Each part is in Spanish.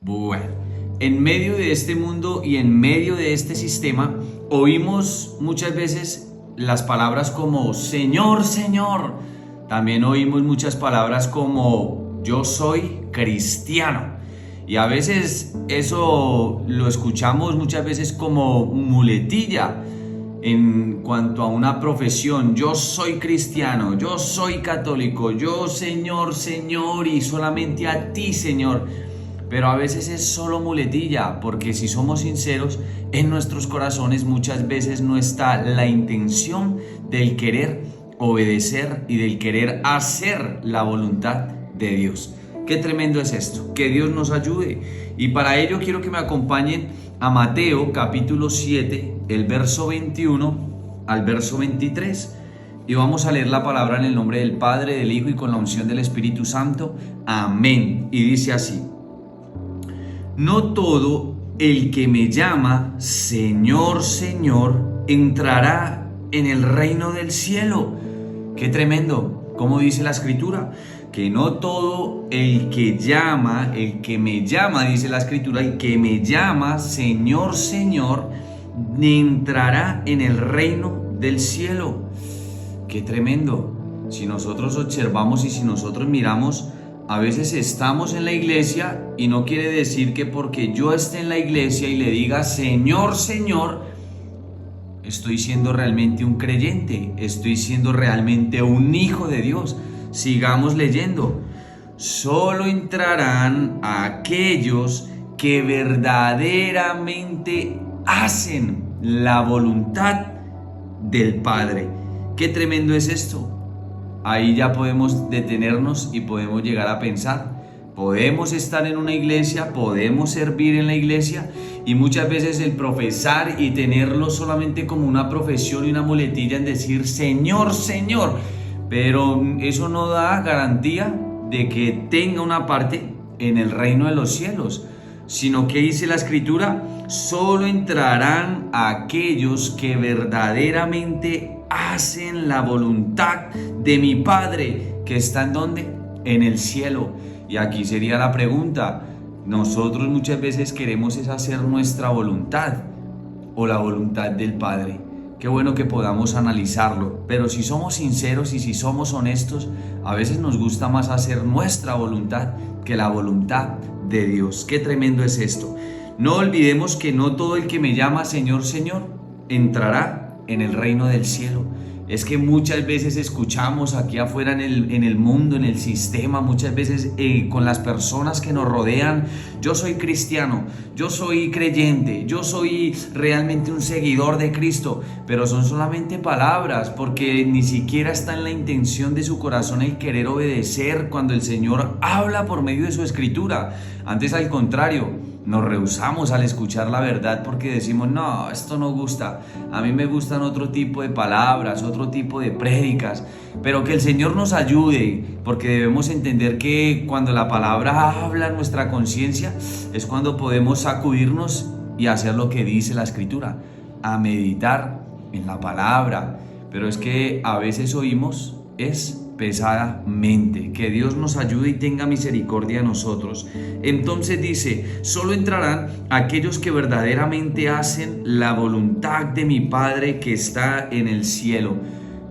Bueno, en medio de este mundo y en medio de este sistema, oímos muchas veces las palabras como Señor, Señor. También oímos muchas palabras como yo soy cristiano. Y a veces eso lo escuchamos muchas veces como muletilla en cuanto a una profesión. Yo soy cristiano, yo soy católico, yo Señor, Señor y solamente a ti, Señor. Pero a veces es solo muletilla, porque si somos sinceros, en nuestros corazones muchas veces no está la intención del querer obedecer y del querer hacer la voluntad de Dios. Qué tremendo es esto, que Dios nos ayude. Y para ello quiero que me acompañen a Mateo capítulo 7, el verso 21 al verso 23. Y vamos a leer la palabra en el nombre del Padre, del Hijo y con la unción del Espíritu Santo. Amén. Y dice así: no todo el que me llama Señor, Señor, entrará en el reino del cielo. Qué tremendo, como dice la Escritura, que no todo el que me llama, dice la Escritura, el que me llama Señor, Señor, entrará en el reino del cielo. Qué tremendo. Si nosotros observamos y si nosotros miramos, a veces estamos en la iglesia y no quiere decir que porque yo esté en la iglesia y le diga Señor, Señor, estoy siendo realmente un creyente, estoy siendo realmente un hijo de Dios. Sigamos leyendo. Solo entrarán aquellos que verdaderamente hacen la voluntad del Padre. Qué tremendo es esto. Ahí ya podemos detenernos y podemos llegar a pensar. Podemos estar en una iglesia, podemos servir en la iglesia y muchas veces el profesar y tenerlo solamente como una profesión y una muletilla en decir Señor, Señor, pero eso no da garantía de que tenga una parte en el reino de los cielos, sino que dice la Escritura, solo entrarán aquellos que verdaderamente hacen la voluntad de mi Padre que está en ¿dónde? En el cielo. Y aquí sería la pregunta, nosotros muchas veces queremos es hacer nuestra voluntad o la voluntad del Padre. Qué bueno que podamos analizarlo, pero si somos sinceros y si somos honestos, a veces nos gusta más hacer nuestra voluntad que la voluntad de Dios. Qué tremendo es esto. No olvidemos que no todo el que me llama Señor, Señor, entrará en el reino del cielo. Es que muchas veces escuchamos aquí afuera en el mundo, en el sistema, muchas veces con las personas que nos rodean, yo soy cristiano, yo soy creyente, yo soy realmente un seguidor de Cristo, pero son solamente palabras, porque ni siquiera está en la intención de su corazón el querer obedecer cuando el Señor habla por medio de su Escritura. Antes, al contrario, nos rehusamos al escuchar la verdad porque decimos, no, esto no gusta, a mí me gustan otro tipo de palabras, otro tipo de prédicas, pero que el Señor nos ayude, porque debemos entender que cuando la palabra habla en nuestra conciencia es cuando podemos sacudirnos y hacer lo que dice la Escritura, a meditar en la palabra. Pero es que a veces oímos pesadamente. Que Dios nos ayude y tenga misericordia de nosotros. Entonces dice, solo entrarán aquellos que verdaderamente hacen la voluntad de mi Padre que está en el cielo.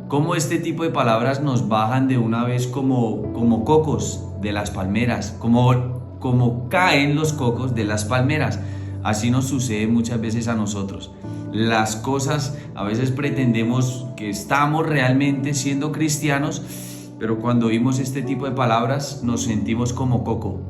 Como este tipo de palabras nos bajan de una vez como cocos de las palmeras, como caen los cocos de las palmeras. Así nos sucede muchas veces a nosotros. Las cosas, a veces pretendemos que estamos realmente siendo cristianos, pero cuando oímos este tipo de palabras nos sentimos como coco,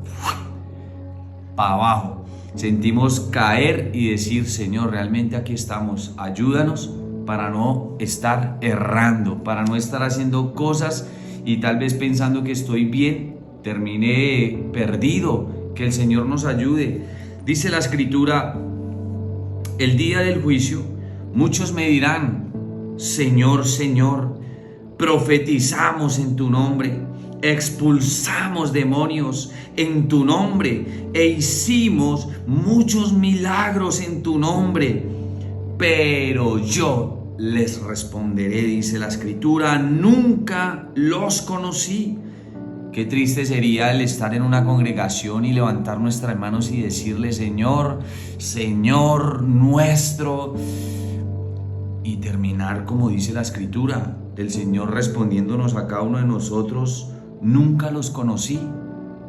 para abajo. Sentimos caer y decir, Señor, realmente aquí estamos, ayúdanos para no estar errando, para no estar haciendo cosas y tal vez pensando que estoy bien, terminé perdido. Que el Señor nos ayude. Dice la Escritura, el día del juicio, muchos me dirán, Señor, Señor, profetizamos en tu nombre, expulsamos demonios en tu nombre e hicimos muchos milagros en tu nombre. Pero yo les responderé, dice la Escritura, nunca los conocí. Qué triste sería el estar en una congregación y levantar nuestras manos y decirle: Señor, Señor nuestro, y terminar como dice la Escritura, el Señor respondiéndonos a cada uno de nosotros: nunca los conocí.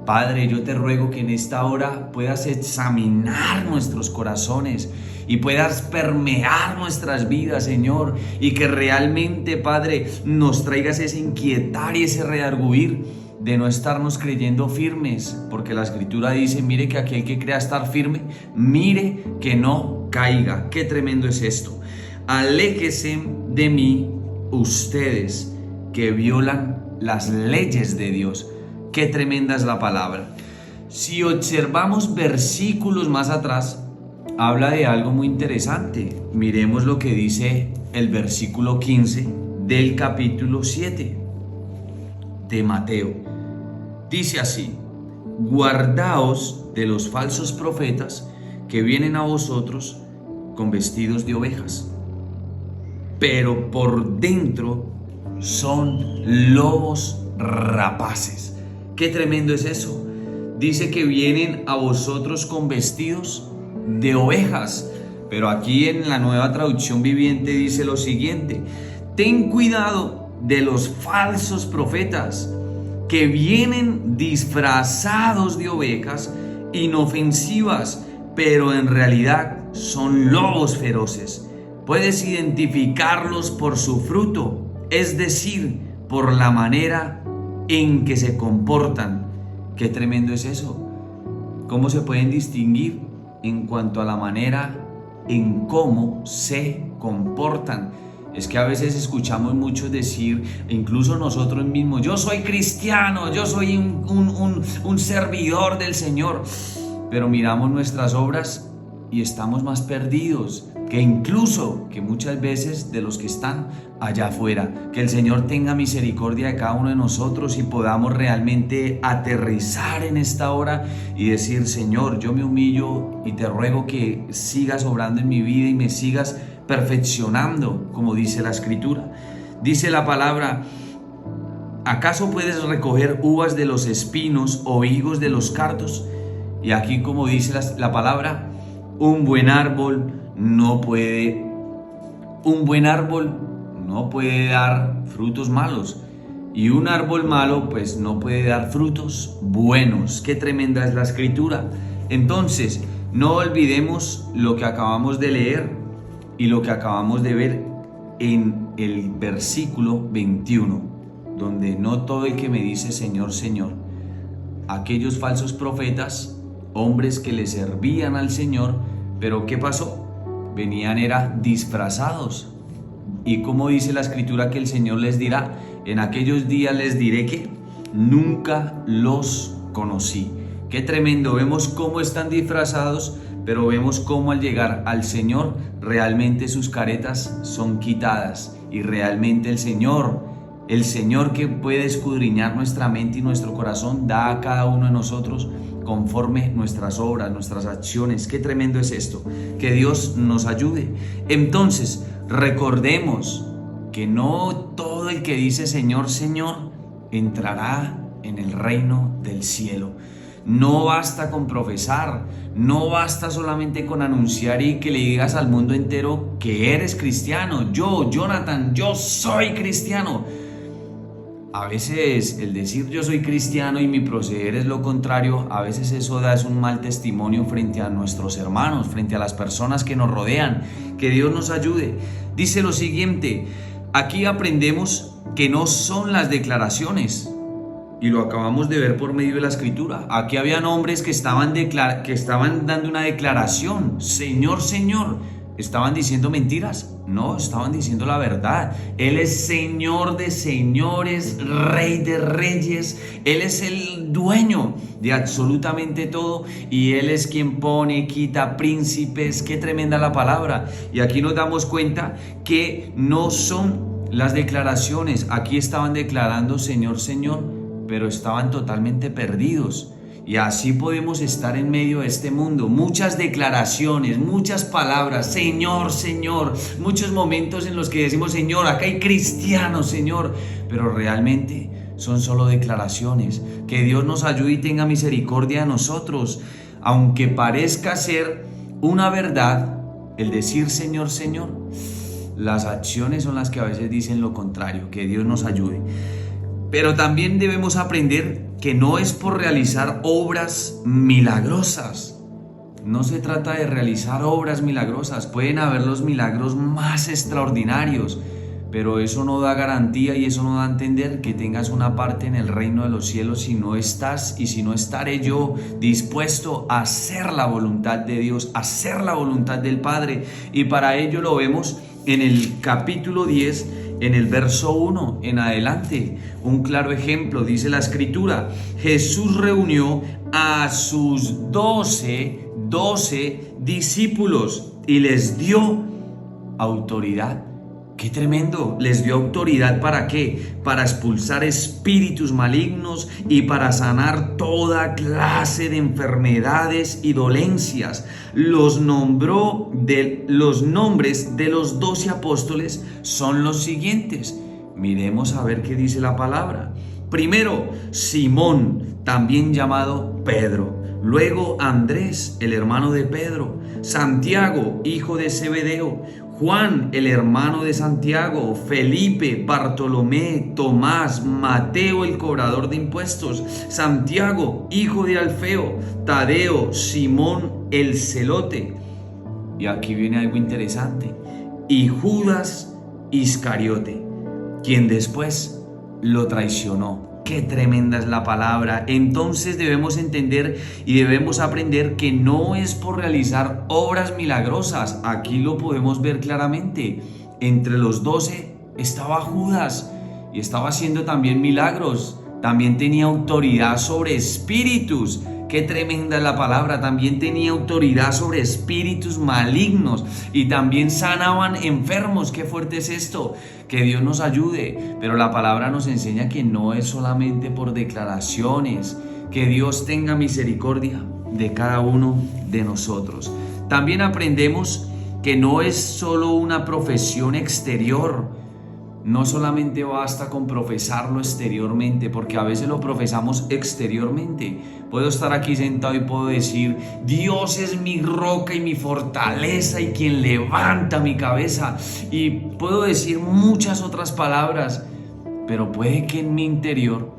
Padre, yo te ruego que en esta hora puedas examinar nuestros corazones y puedas permear nuestras vidas, Señor, y que realmente, Padre, nos traigas ese inquietar y ese redarguir de no estarnos creyendo firmes, porque la Escritura dice: mire que aquel que crea estar firme, mire que no caiga. Qué tremendo es esto. Aléjese de mí ustedes que violan las leyes de Dios. Qué tremenda es la palabra. Si observamos versículos más atrás, habla de algo muy interesante. Miremos lo que dice el versículo 15 del capítulo 7 de Mateo. Dice así: guardaos de los falsos profetas que vienen a vosotros con vestidos de ovejas, pero por dentro son lobos rapaces. Qué tremendo es eso. Dice que vienen a vosotros con vestidos de ovejas, pero aquí en la Nueva Traducción Viviente dice lo siguiente: ten cuidado de los falsos profetas que vienen disfrazados de ovejas inofensivas, pero en realidad son lobos feroces. Puedes identificarlos por su fruto, es decir, por la manera en que se comportan. Qué tremendo es eso. ¿Cómo se pueden distinguir? En cuanto a la manera en cómo se comportan. Es que a veces escuchamos muchos decir, incluso nosotros mismos: yo soy cristiano, yo soy un servidor del Señor, pero miramos nuestras obras y estamos más perdidos que muchas veces de los que están allá afuera. Que el Señor tenga misericordia de cada uno de nosotros y podamos realmente aterrizar en esta hora y decir: Señor, yo me humillo y te ruego que sigas obrando en mi vida y me sigas perfeccionando, como dice la Escritura. Dice la palabra: ¿acaso puedes recoger uvas de los espinos o higos de los cardos? Y aquí, como dice la palabra, un buen árbol no puede dar frutos malos, y un árbol malo pues no puede dar frutos buenos. Qué tremenda es la Escritura. Entonces, no olvidemos lo que acabamos de leer y lo que acabamos de ver en el versículo 21, donde no todo el que me dice Señor, Señor. Aquellos falsos profetas, hombres que le servían al Señor, pero ¿qué pasó? Venían disfrazados. Y como dice la Escritura que el Señor les dirá: en aquellos días les diré que nunca los conocí. Qué tremendo. Vemos cómo están disfrazados, pero vemos cómo al llegar al Señor realmente sus caretas son quitadas, y realmente el Señor que puede escudriñar nuestra mente y nuestro corazón, da a cada uno de nosotros conforme nuestras obras, nuestras acciones. Qué tremendo es esto. Que Dios nos ayude. Entonces, recordemos que no todo el que dice Señor, Señor entrará en el reino del cielo. No basta con profesar, no basta solamente con anunciar y que le digas al mundo entero que eres cristiano. Yo, Jonathan, yo soy cristiano. A veces el decir yo soy cristiano y mi proceder es lo contrario, a veces eso da un mal testimonio frente a nuestros hermanos, frente a las personas que nos rodean. Que Dios nos ayude. Dice lo siguiente: aquí aprendemos que no son las declaraciones, y lo acabamos de ver por medio de la Escritura. Aquí habían hombres que estaban dando una declaración: Señor, Señor. ¿Estaban diciendo mentiras? No, estaban diciendo la verdad. Él es Señor de señores, Rey de reyes. Él es el dueño de absolutamente todo, y Él es quien pone, quita príncipes. Qué tremenda la palabra. Y aquí nos damos cuenta que no son las declaraciones. Aquí estaban declarando Señor, Señor, pero estaban totalmente perdidos. Y así podemos estar en medio de este mundo. Muchas declaraciones, muchas palabras, Señor, Señor. Muchos momentos en los que decimos Señor, acá hay cristianos, Señor. Pero realmente son solo declaraciones. Que Dios nos ayude y tenga misericordia de nosotros. Aunque parezca ser una verdad el decir Señor, Señor, las acciones son las que a veces dicen lo contrario. Que Dios nos ayude. Pero también debemos aprender que no es por realizar obras milagrosas. No se trata de realizar obras milagrosas. Pueden haber los milagros más extraordinarios, pero eso no da garantía y eso no da a entender que tengas una parte en el reino de los cielos si no estás y si no estaré yo dispuesto a hacer la voluntad de Dios, a hacer la voluntad del Padre. Y para ello lo vemos en el capítulo 10, en el verso 1 en adelante. Un claro ejemplo, dice la Escritura: Jesús reunió a sus 12 discípulos y les dio autoridad. ¡Qué tremendo! Les dio autoridad, ¿para qué? Para expulsar espíritus malignos y para sanar toda clase de enfermedades y dolencias. Los nombres de los 12 apóstoles son los siguientes. Miremos a ver qué dice la palabra. Primero, Simón, también llamado Pedro. Luego, Andrés, el hermano de Pedro. Santiago, hijo de Zebedeo. Juan, el hermano de Santiago. Felipe, Bartolomé, Tomás, Mateo, el cobrador de impuestos. Santiago, hijo de Alfeo. Tadeo, Simón, el celote. Y aquí viene algo interesante. Y Judas Iscariote, quien después lo traicionó. Qué tremenda es la palabra. Entonces debemos entender y debemos aprender que no es por realizar obras milagrosas. Aquí lo podemos ver claramente. Entre los 12 estaba Judas y estaba haciendo también milagros. También tenía autoridad sobre espíritus. Qué tremenda es la palabra. También tenía autoridad sobre espíritus malignos y también sanaban enfermos. Qué fuerte es esto. Que Dios nos ayude. Pero la palabra nos enseña que no es solamente por declaraciones. Que Dios tenga misericordia de cada uno de nosotros. También aprendemos que no es solo una profesión exterior. No solamente basta con profesarlo exteriormente, porque a veces lo profesamos exteriormente. Puedo estar aquí sentado y puedo decir: Dios es mi roca y mi fortaleza y quien levanta mi cabeza. Y puedo decir muchas otras palabras, pero puede que en mi interior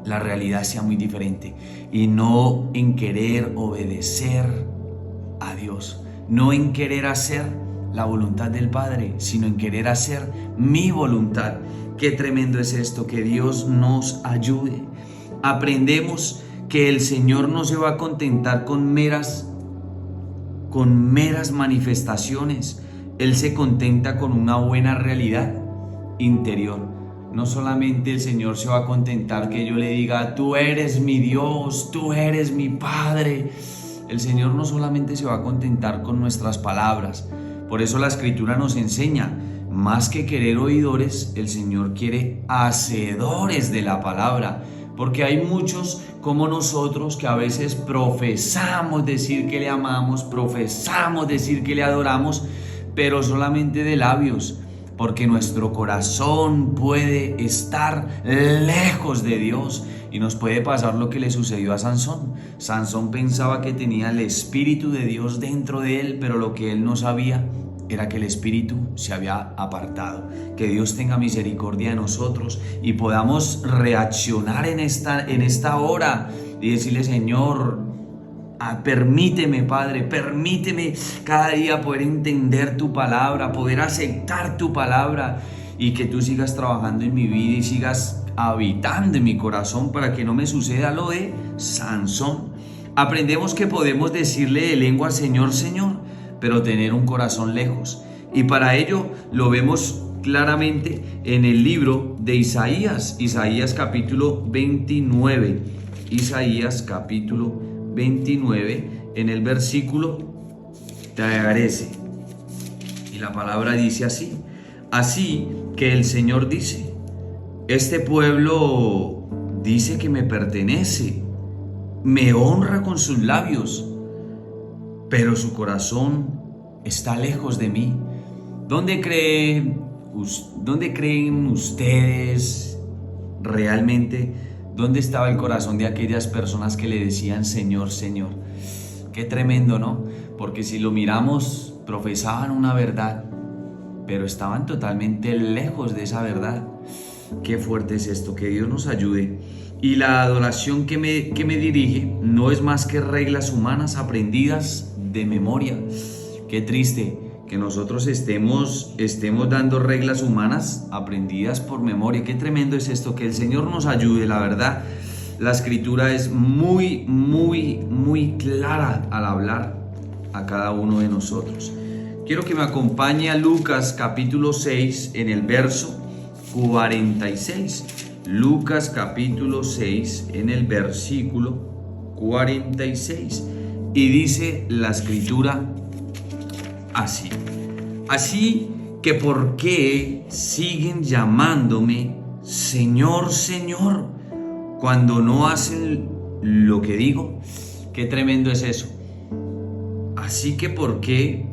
la realidad sea muy diferente. Y no en querer obedecer a Dios, no en querer hacer la voluntad del Padre, sino en querer hacer mi voluntad. Qué tremendo es esto. Que Dios nos ayude. Aprendemos que el Señor no se va a contentar con meras manifestaciones. Él se contenta con una buena realidad interior. No solamente el Señor se va a contentar que yo le diga: tú eres mi Dios, tú eres mi Padre. El Señor no solamente se va a contentar con nuestras palabras. Por eso la Escritura nos enseña: más que querer oidores, el Señor quiere hacedores de la palabra. Porque hay muchos como nosotros que a veces profesamos decir que le amamos, profesamos decir que le adoramos, pero solamente de labios. Porque nuestro corazón puede estar lejos de Dios y nos puede pasar lo que le sucedió a Sansón. Sansón pensaba que tenía el Espíritu de Dios dentro de él, pero lo que él no sabía era que el Espíritu se había apartado. Que Dios tenga misericordia de nosotros y podamos reaccionar en esta hora y decirle: Señor, permíteme, Padre, permíteme cada día poder entender tu palabra, poder aceptar tu palabra, y que tú sigas trabajando en mi vida y sigas habitando en mi corazón para que no me suceda lo de Sansón. Aprendemos que podemos decirle de lengua: Señor, Señor, pero tener un corazón lejos. Y para ello lo vemos claramente en el libro de Isaías capítulo 29. Isaías capítulo 29, en el versículo 13. Y la palabra dice así: así que el Señor dice: este pueblo dice que me pertenece, me honra con sus labios, pero su corazón está lejos de mí. ¿Dónde creen ustedes realmente dónde estaba el corazón de aquellas personas que le decían Señor, Señor. Qué tremendo, ¿no? Porque si lo miramos, profesaban una verdad, pero estaban totalmente lejos de esa verdad. Qué fuerte es esto, que Dios nos ayude. Y la adoración que me dirige no es más que reglas humanas aprendidas de memoria. Qué triste que nosotros estemos dando reglas humanas aprendidas por memoria. Qué tremendo es esto, que el Señor nos ayude. La verdad, la Escritura es muy, muy, muy clara al hablar a cada uno de nosotros. Quiero que me acompañe a Lucas capítulo 6 en el verso 46. Lucas capítulo 6 en el versículo 46. Y dice la Escritura así: así que ¿por qué siguen llamándome Señor, Señor, cuando no hacen lo que digo? Qué tremendo es eso. Así que ¿por qué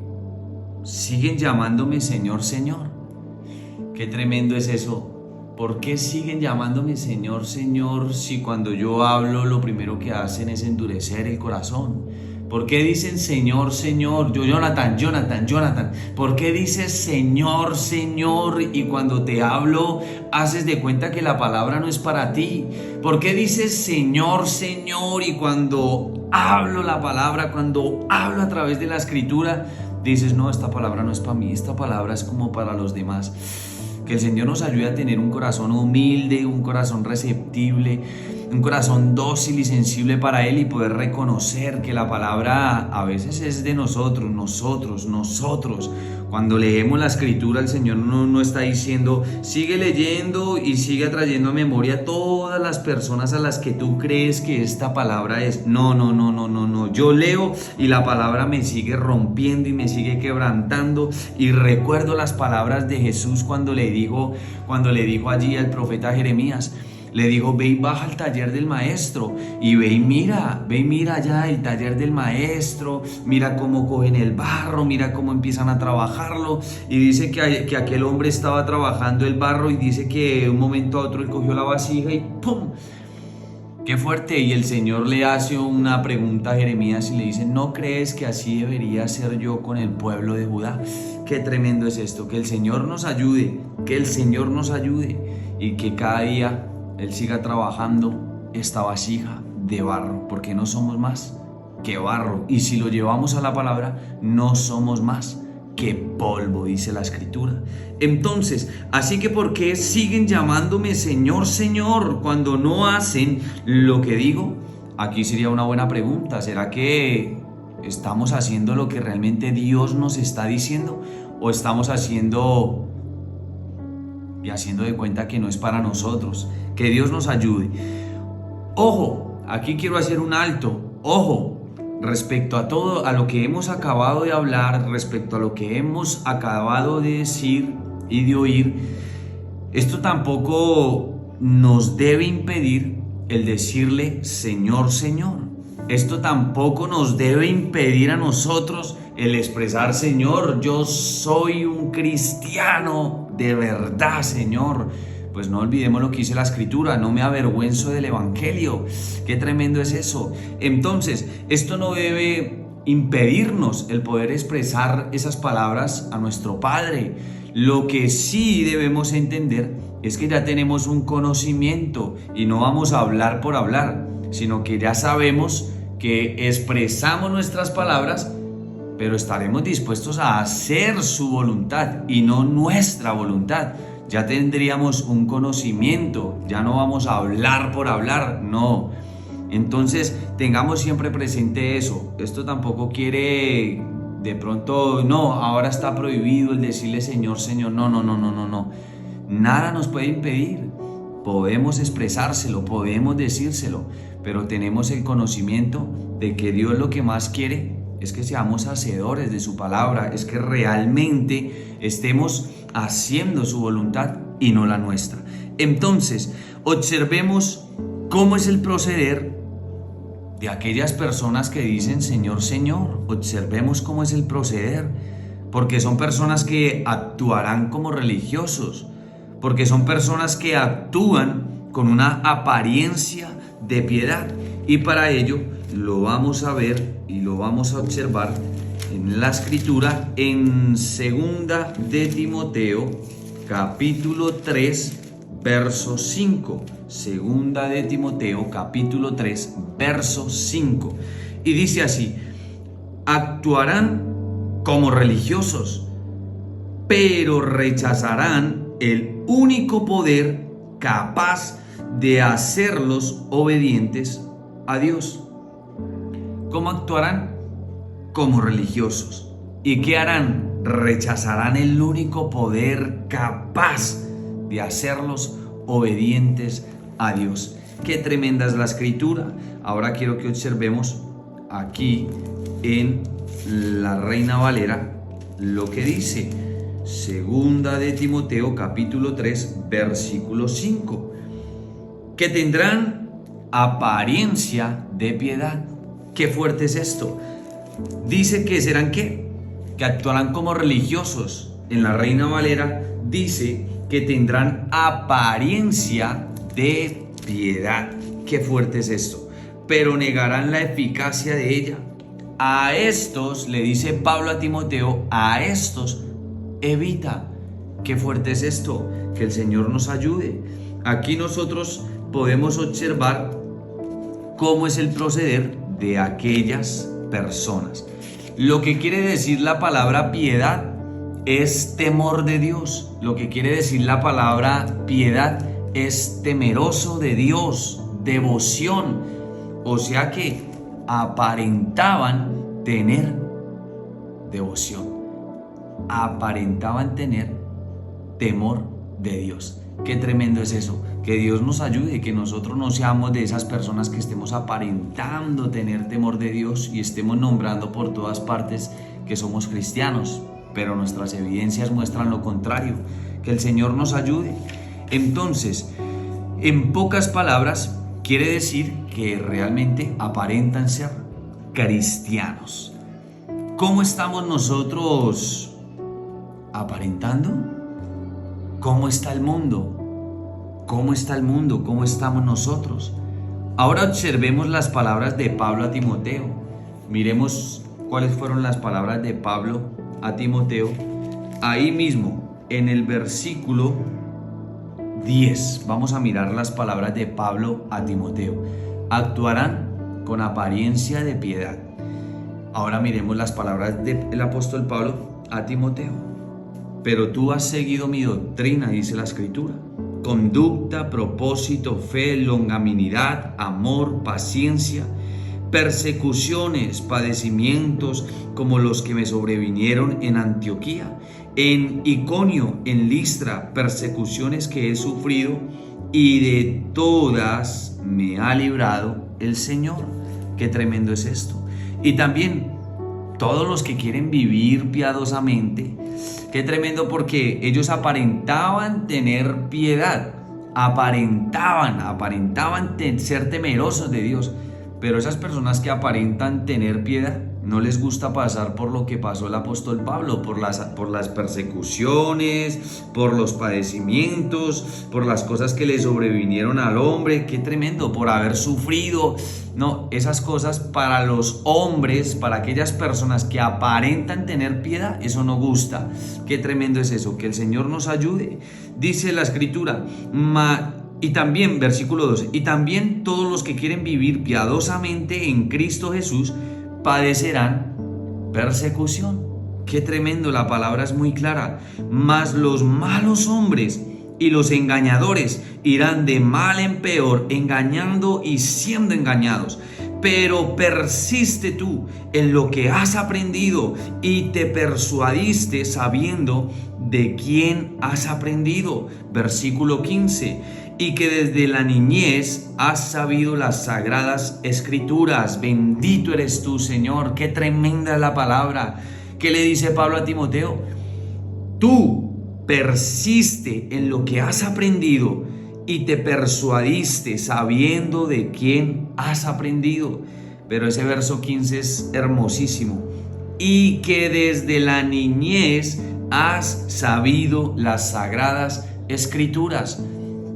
siguen llamándome Señor, Señor? Qué tremendo es eso. ¿Por qué siguen llamándome Señor, Señor, si cuando yo hablo lo primero que hacen es endurecer el corazón? ¿Por qué dicen Señor, Señor? Jonathan, ¿por qué dices Señor, Señor y cuando te hablo haces de cuenta que la palabra no es para ti? ¿Por qué dices Señor, Señor y cuando hablo la palabra, cuando hablo a través de la Escritura, dices no, esta palabra no es para mí, esta palabra es como para los demás? Que el Señor nos ayude a tener un corazón humilde, un corazón receptible, un corazón dócil y sensible para Él y poder reconocer que la palabra a veces es de nosotros. Cuando leemos la Escritura, el Señor no está diciendo sigue leyendo y sigue trayendo a memoria todas las personas a las que tú crees que esta palabra es. No. Yo leo y la palabra me sigue rompiendo y me sigue quebrantando, y recuerdo las palabras de Jesús cuando le dijo allí al profeta Jeremías. Le dijo, ve y baja al taller del maestro y ve y mira allá el taller del maestro, mira cómo cogen el barro, mira cómo empiezan a trabajarlo. Y dice que aquel hombre estaba trabajando el barro y dice que de un momento a otro él cogió la vasija y ¡pum! ¡Qué fuerte! Y el Señor le hace una pregunta a Jeremías y le dice, ¿no crees que así debería ser yo con el pueblo de Judá? ¡Qué tremendo es esto! Que el Señor nos ayude, y que cada día Él siga trabajando esta vasija de barro, porque no somos más que barro, y si lo llevamos a la palabra, no somos más que polvo, dice la Escritura. Entonces, así que ¿por qué siguen llamándome Señor, Señor, cuando no hacen lo que digo? Aquí sería una buena pregunta. ¿Será que estamos haciendo lo que realmente Dios nos está diciendo? ¿O estamos haciendo de cuenta que no es para nosotros? Que Dios nos ayude. Ojo, aquí quiero hacer un alto. Ojo, respecto a todo, a lo que hemos acabado de hablar, respecto a lo que hemos acabado de decir y de oír, esto tampoco nos debe impedir el decirle Señor, Señor. Esto tampoco nos debe impedir a nosotros el expresar, Señor, yo soy un cristiano de verdad, Señor. Pues no olvidemos lo que dice la Escritura, no me avergüenzo del Evangelio. Qué tremendo es eso. Entonces, esto no debe impedirnos el poder expresar esas palabras a nuestro Padre. Lo que sí debemos entender es que ya tenemos un conocimiento y no vamos a hablar por hablar, sino que ya sabemos que expresamos nuestras palabras, pero estaremos dispuestos a hacer su voluntad y no nuestra voluntad. Ya tendríamos un conocimiento, ya no vamos a hablar por hablar, no. Entonces tengamos siempre presente eso. Esto tampoco quiere de pronto, no, ahora está prohibido el decirle Señor, Señor, no. Nada nos puede impedir. Podemos expresárselo, podemos decírselo, pero tenemos el conocimiento de que Dios lo que más quiere es que seamos hacedores de su palabra, es que realmente estemos haciendo su voluntad y no la nuestra. Entonces, observemos cómo es el proceder de aquellas personas que dicen Señor, Señor. Observemos cómo es el proceder, porque son personas que actuarán como religiosos, porque son personas que actúan con una apariencia de piedad. Y para ello lo vamos a ver y lo vamos a observar en la escritura en 2 de Timoteo capítulo 3 verso 5. 2 de Timoteo capítulo 3 verso 5. Y dice así: actuarán como religiosos, pero rechazarán el único poder capaz de hacerlos obedientes a Dios. ¿Cómo actuarán? Como religiosos. ¿Y qué harán? Rechazarán el único poder capaz de hacerlos obedientes a Dios. Qué tremenda es la escritura. Ahora quiero que observemos aquí en la Reina Valera lo que dice 2 de Timoteo capítulo 3 versículo 5, que tendrán apariencia de piedad. Qué fuerte es esto. Dice que serán ¿qué? Que actuarán como religiosos. En la Reina Valera dice que tendrán apariencia de piedad. Qué fuerte es esto. Pero negarán la eficacia de ella. A estos, le dice Pablo a Timoteo, a estos evita. Qué fuerte es esto. Que el Señor nos ayude. Aquí nosotros podemos observar cómo es el proceder de aquellas personas. Lo que quiere decir la palabra piedad es temor de Dios. Lo que quiere decir la palabra piedad es temeroso de Dios, devoción. O sea que aparentaban tener devoción, aparentaban tener temor de Dios. Qué tremendo es eso. Que Dios nos ayude, que nosotros no seamos de esas personas que estemos aparentando tener temor de Dios y estemos nombrando por todas partes que somos cristianos, pero nuestras evidencias muestran lo contrario. Que el Señor nos ayude. Entonces, en pocas palabras, quiere decir que realmente aparentan ser cristianos. ¿Cómo estamos nosotros aparentando? ¿Cómo está el mundo? ¿Cómo está el mundo? ¿Cómo estamos nosotros? Ahora observemos las palabras de Pablo a Timoteo. Miremos cuáles fueron las palabras de Pablo a Timoteo. Ahí mismo, en el versículo 10, vamos a mirar las palabras de Pablo a Timoteo. Actuarán con apariencia de piedad. Ahora miremos las palabras del apóstol Pablo a Timoteo. Pero tú has seguido mi doctrina, dice la escritura. Conducta, propósito, fe, longanimidad, amor, paciencia, persecuciones, padecimientos como los que me sobrevinieron en Antioquía, en Iconio, en Listra, persecuciones que he sufrido, y de todas me ha librado el Señor. Qué tremendo es esto. Y también todos los que quieren vivir piadosamente. Qué tremendo, porque ellos aparentaban tener piedad, aparentaban ser temerosos de Dios, pero esas personas que aparentan tener piedad no les gusta pasar por lo que pasó el apóstol Pablo, por las persecuciones, por los padecimientos, por las cosas que le sobrevinieron al hombre. Qué tremendo, por haber sufrido. No, esas cosas para los hombres, para aquellas personas que aparentan tener piedad, eso no gusta. Qué tremendo es eso. Que el Señor nos ayude. Dice la escritura, y también, versículo 12, y también todos los que quieren vivir piadosamente en Cristo Jesús padecerán persecución. Qué tremendo, la palabra es muy clara. Mas los malos hombres y los engañadores irán de mal en peor, engañando y siendo engañados. Pero persiste tú en lo que has aprendido y te persuadiste sabiendo de quién has aprendido. Versículo 15. Y que desde la niñez has sabido las sagradas escrituras. Bendito eres tú, Señor. Qué tremenda es la palabra. ¿Qué le dice Pablo a Timoteo? Tú persiste en lo que has aprendido y te persuadiste sabiendo de quién has aprendido. Pero ese verso 15 es hermosísimo. Y que desde la niñez has sabido las sagradas escrituras.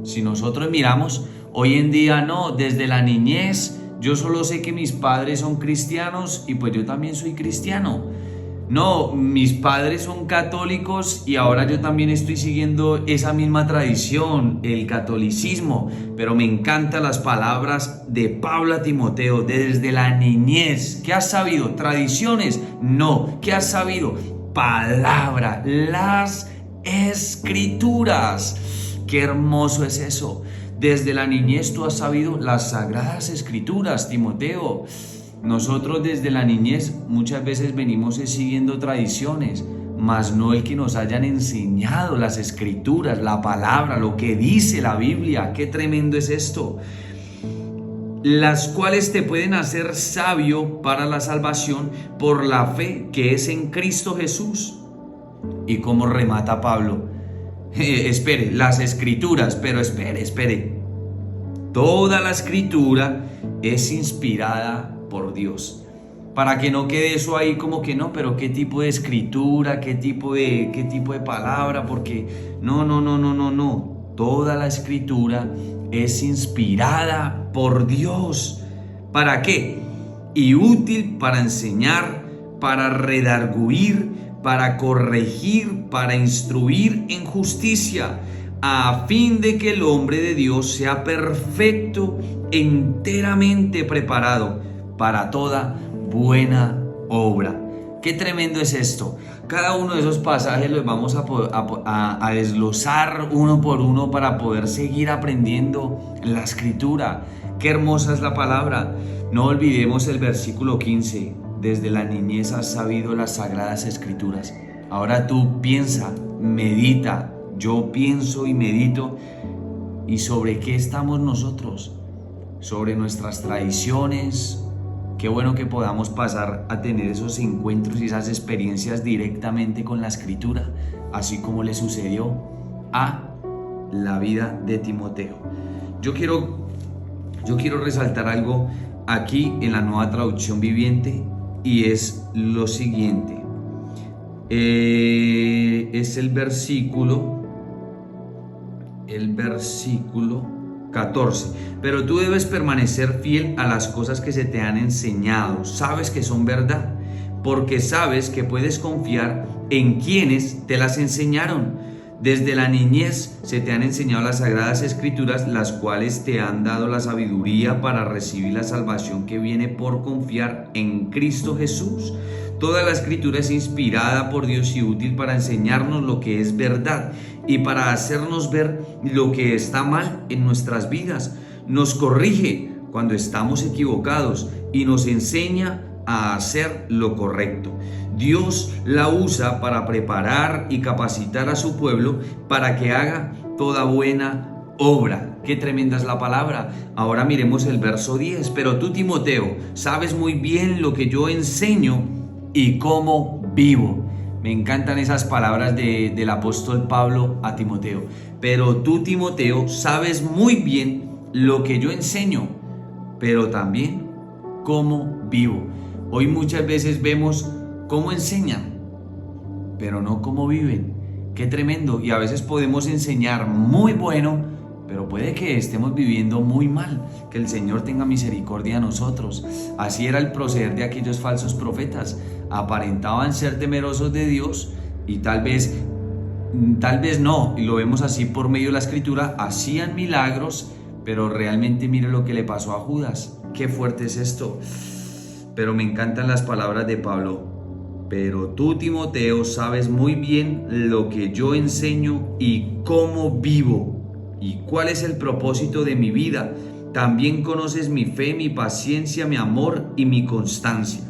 Si nosotros miramos, hoy en día no, desde la niñez, yo solo sé que mis padres son cristianos y pues yo también soy cristiano. No, mis padres son católicos y ahora yo también estoy siguiendo esa misma tradición, el catolicismo, pero me encantan las palabras de Pablo a Timoteo, desde la niñez. ¿Qué has sabido? ¿Tradiciones? No. ¿Qué has sabido? Palabra, las escrituras. Qué hermoso es eso. Desde la niñez tú has sabido las sagradas escrituras, Timoteo. Nosotros desde la niñez muchas veces venimos siguiendo tradiciones, mas no el que nos hayan enseñado las escrituras, la palabra, lo que dice la Biblia. Qué tremendo es esto. Las cuales te pueden hacer sabio para la salvación por la fe que es en Cristo Jesús. Y como remata Pablo, espere, las escrituras, pero espere. Toda la escritura es inspirada por Dios. Para que no quede eso ahí como que no, pero qué tipo de escritura, qué tipo de palabra, porque no. Toda la escritura es inspirada por Dios. ¿Para qué? Y útil para enseñar, para redarguir, para corregir, para instruir en justicia, a fin de que el hombre de Dios sea perfecto, enteramente preparado para toda buena obra. Qué tremendo es esto. Cada uno de esos pasajes los vamos a desglosar uno por uno para poder seguir aprendiendo la escritura. Qué hermosa es la palabra. No olvidemos el versículo 15. Desde la niñez has sabido las sagradas escrituras. Ahora tú piensa, medita. Yo pienso y medito. ¿Y sobre qué estamos nosotros? Sobre nuestras tradiciones. Qué bueno que podamos pasar a tener esos encuentros y esas experiencias directamente con la escritura, así como le sucedió a la vida de Timoteo. Yo quiero resaltar algo aquí en la Nueva Traducción Viviente, y es lo siguiente. Es el versículo 14. Pero tú debes permanecer fiel a las cosas que se te han enseñado. Sabes que son verdad, porque sabes que puedes confiar en quienes te las enseñaron. Desde la niñez se te han enseñado las sagradas escrituras, las cuales te han dado la sabiduría para recibir la salvación que viene por confiar en Cristo Jesús. Toda la escritura es inspirada por Dios y útil para enseñarnos lo que es verdad y para hacernos ver lo que está mal en nuestras vidas. Nos corrige cuando estamos equivocados y nos enseña a hacer lo correcto. Dios la usa para preparar y capacitar a su pueblo para que haga toda buena obra. Qué tremenda es la palabra. Ahora miremos el verso 10. Pero tú, Timoteo, sabes muy bien lo que yo enseño y cómo vivo. Me encantan esas palabras del apóstol Pablo a Timoteo. Pero tú, Timoteo, sabes muy bien lo que yo enseño, pero también cómo vivo. Hoy muchas veces vemos cómo enseñan, pero no cómo viven. Qué tremendo. Y a veces podemos enseñar muy bueno, pero puede que estemos viviendo muy mal. Que el Señor tenga misericordia de nosotros. Así era el proceder de aquellos falsos profetas. Aparentaban ser temerosos de Dios y tal vez no, y lo vemos así por medio de la escritura, hacían milagros, pero realmente mire lo que le pasó a Judas. Qué fuerte es esto. Pero me encantan las palabras de Pablo. Pero tú, Timoteo, sabes muy bien lo que yo enseño y cómo vivo y cuál es el propósito de mi vida. También conoces mi fe, mi paciencia, mi amor y mi constancia.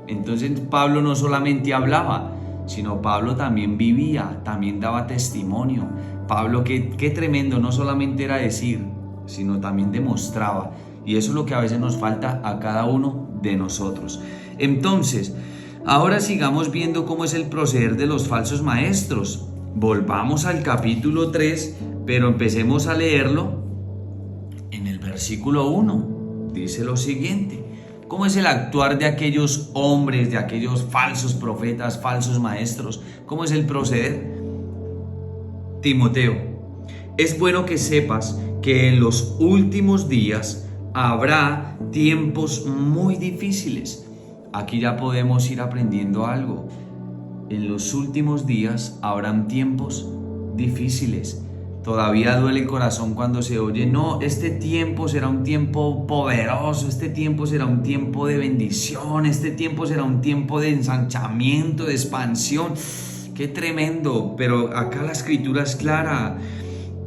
Entonces Pablo no solamente hablaba, sino Pablo también vivía, también daba testimonio. Pablo, qué tremendo, no solamente era decir, sino también demostraba. Y eso es lo que a veces nos falta a cada uno de nosotros. Entonces, ahora sigamos viendo cómo es el proceder de los falsos maestros. Volvamos al capítulo 3, pero empecemos a leerlo en el versículo 1. Dice lo siguiente: ¿cómo es el actuar de aquellos hombres, de aquellos falsos profetas, falsos maestros? ¿Cómo es el proceder? Timoteo, Es bueno que sepas que en los últimos días habrá tiempos muy difíciles. Aquí ya podemos ir aprendiendo algo. En los últimos días habrán tiempos difíciles. Todavía duele el corazón cuando se oye, no, este tiempo será un tiempo poderoso, este tiempo será un tiempo de bendición, este tiempo será un tiempo de ensanchamiento, de expansión. ¡Qué tremendo! Pero acá la escritura es clara.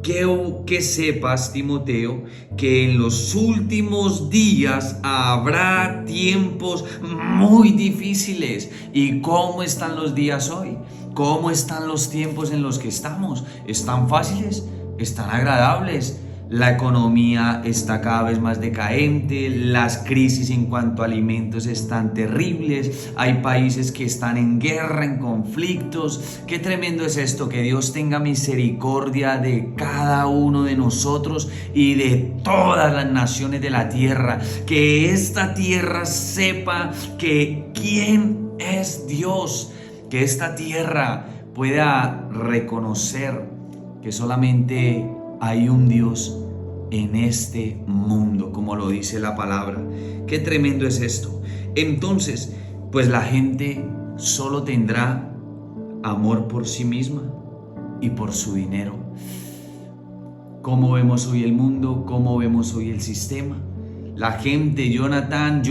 Que sepas, Timoteo, que en los últimos días habrá tiempos muy difíciles. ¿Y cómo están los días hoy? ¿Cómo están los tiempos en los que estamos? ¿Están fáciles? ¿Están agradables? La economía está cada vez más decaente, las crisis en cuanto a alimentos están terribles, hay países que están en guerra, en conflictos. Qué tremendo es esto, que Dios tenga misericordia de cada uno de nosotros y de todas las naciones de la tierra, que esta tierra sepa que quién es Dios, que esta tierra pueda reconocer que solamente hay un Dios en este mundo, como lo dice la palabra. Qué tremendo es esto. Entonces, pues la gente solo tendrá amor por sí misma y por su dinero. ¿Cómo vemos hoy el mundo? ¿Cómo vemos hoy el sistema? La gente, Jonathan,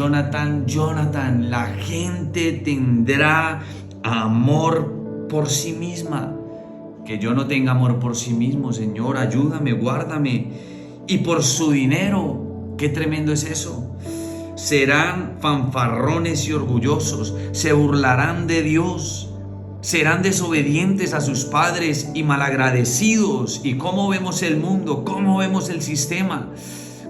la gente tendrá amor por sí misma. Que yo no tenga amor por sí mismo, Señor, ayúdame, guárdame. Y por su dinero, qué tremendo es eso. Serán fanfarrones y orgullosos, se burlarán de Dios, serán desobedientes a sus padres y malagradecidos. ¿Y cómo vemos el mundo? ¿Cómo vemos el sistema?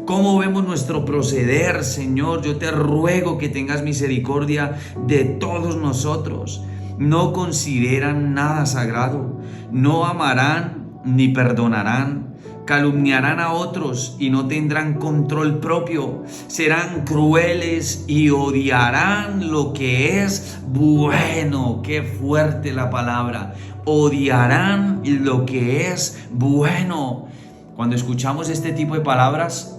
¿Cómo vemos nuestro proceder, Señor? Yo te ruego que tengas misericordia de todos nosotros. No consideran nada sagrado, no amarán ni perdonarán, calumniarán a otros y no tendrán control propio, serán crueles y odiarán lo que es bueno. Qué fuerte la palabra, odiarán lo que es bueno. Cuando escuchamos este tipo de palabras,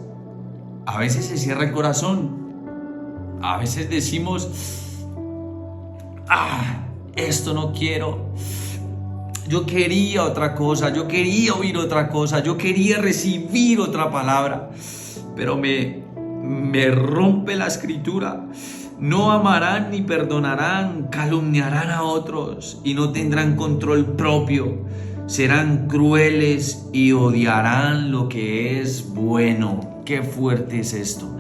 a veces se cierra el corazón, a veces decimos, esto no quiero. Yo quería otra cosa, yo quería oír otra cosa, yo quería recibir otra palabra, pero me rompe la escritura. No amarán ni perdonarán, calumniarán a otros y no tendrán control propio. Serán crueles y odiarán lo que es bueno. Qué fuerte es esto.